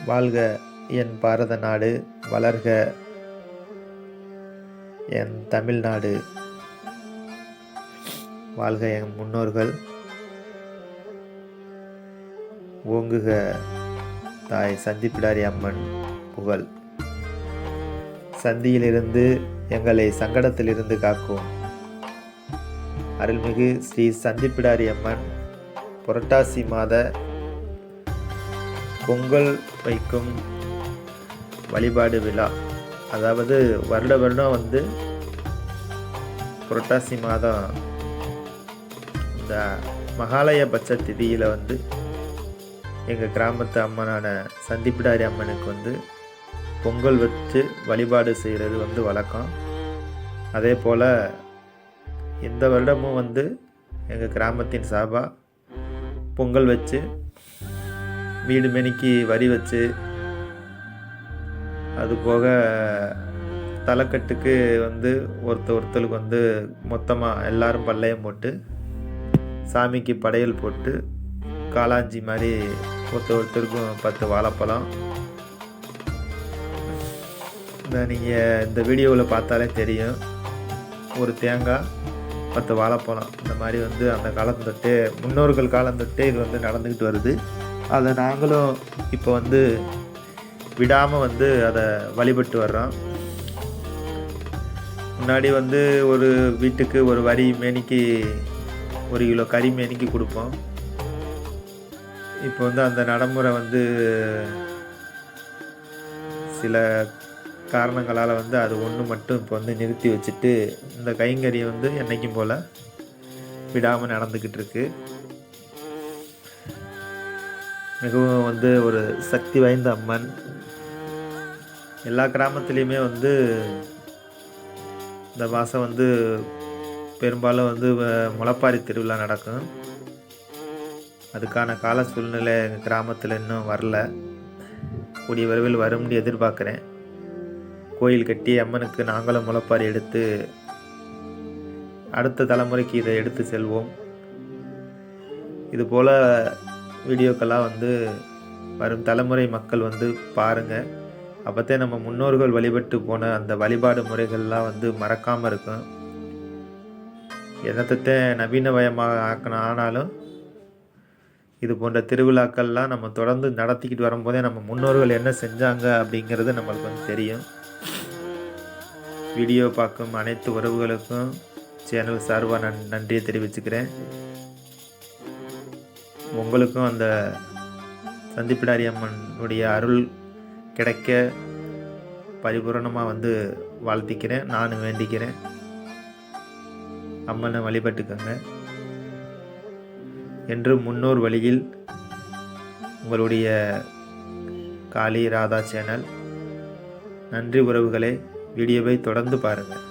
வாழ்க என் பாரத நாடு, வளர்க என் தமிழ்நாடு, வாழ்க என் முன்னோர்கள், ஓங்குக தாய் சந்திப்பிடாரி அம்மன் புகழ். சந்தியிலிருந்து எங்களை சங்கடத்திலிருந்து காக்கும் அருள்மிகு ஸ்ரீ சந்திப்பிடாரி அம்மன் புரட்டாசி மாத பொங்கல் வைக்கும் வழிபாடு விழா. அதாவது வருடம் புரட்டாசி மாதம் இந்த மகாலயபட்ச திதியில் எங்கள் கிராமத்து அம்மனான சந்திப்பிடாரி அம்மனுக்கு பொங்கல் வச்சு வழிபாடு செய்கிறது வழக்கம். அதே போல் இந்த வருடமும் எங்கள் கிராமத்தின் சார்பாக பொங்கல் வச்சு வீடு மெனிக்கு வரி வச்சு, அதுபோக தலைக்கட்டுக்கு ஒருத்தருக்கு மொத்தமாக எல்லாரும் பல்லையம் போட்டு சாமிக்கு படையல் போட்டு காளாஞ்சி மாதிரி ஒருத்தருக்கும் 10 வாழைப்பழம். நீங்கள் இந்த வீடியோவில் பார்த்தாலே தெரியும், ஒரு தேங்காய் 10 வாழைப்பழம், இந்த மாதிரி அந்த காலம் தொட்டே முன்னோர்கள் காலம் தொட்டே இது நடந்துக்கிட்டு வருது. அதை நாங்களும் இப்போ விடாமல் அதை வழிபட்டு வர்றோம். முன்னாடி ஒரு வீட்டுக்கு ஒரு வரி மேனிக்கு 1 கிலோ கறி மேனிக்கு கொடுப்போம். இப்போ அந்த நடைமுறை சில காரணங்களால் அது ஒன்று மட்டும் இப்போ நிறுத்தி வச்சுட்டு இந்த கைங்கறி என்றைக்கும் போல் விடாமல் நடந்துக்கிட்டு இருக்கு. மிகவும் ஒரு சக்தி வாய்ந்த அம்மன். எல்லா கிராமத்துலேயுமே இந்த மாதம் பெரும்பாலும் முளைப்பாரி திருவிழா நடக்கும். அதுக்கான கால சூழ்நிலை எங்கள் கிராமத்தில் இன்னும் வரல. கூடிய விரைவில் வரும்னு எதிர்பார்க்குறேன். கோயில் கட்டி அம்மனுக்கு நாங்களும் முளைப்பாரி எடுத்து அடுத்த தலைமுறைக்கு இதை எடுத்து செல்வோம். இதுபோல் வீடியோக்கெல்லாம் வரும் தலைமுறை மக்கள் பாருங்கள். அப்போத்தே நம்ம முன்னோர்கள் வழிபட்டு போன அந்த வழிபாடு முறைகள்லாம் மறக்காமல் இருக்கும். என்னத்தை நவீனமயமாக ஆக்கணும், ஆனாலும் இது போன்ற திருவிழாக்கள்லாம் நம்ம தொடர்ந்து நடத்திக்கிட்டு வரும்போதே நம்ம முன்னோர்கள் என்ன செஞ்சாங்க அப்படிங்கிறது நம்மளுக்கு தெரியும். வீடியோ பார்க்கும் அனைத்து உறவுகளுக்கும் சேனல் சார்பாக நன்றியை தெரிவிச்சுக்கிறேன். உங்களுக்கும் அந்த சந்திப்பிடாரி அம்மனுடைய அருள் கிடைக்க பரிபூரணமாக வாழ்த்திக்கிறேன், நானும் வேண்டிக்கிறேன். அம்மனை வழிபட்டுக்கங்க. என்று முன்னோர் வழியில் உங்களுடைய காளி ராதா சேனல். நன்றி உறவுகளே. வீடியோவை தொடர்ந்து பாருங்கள்.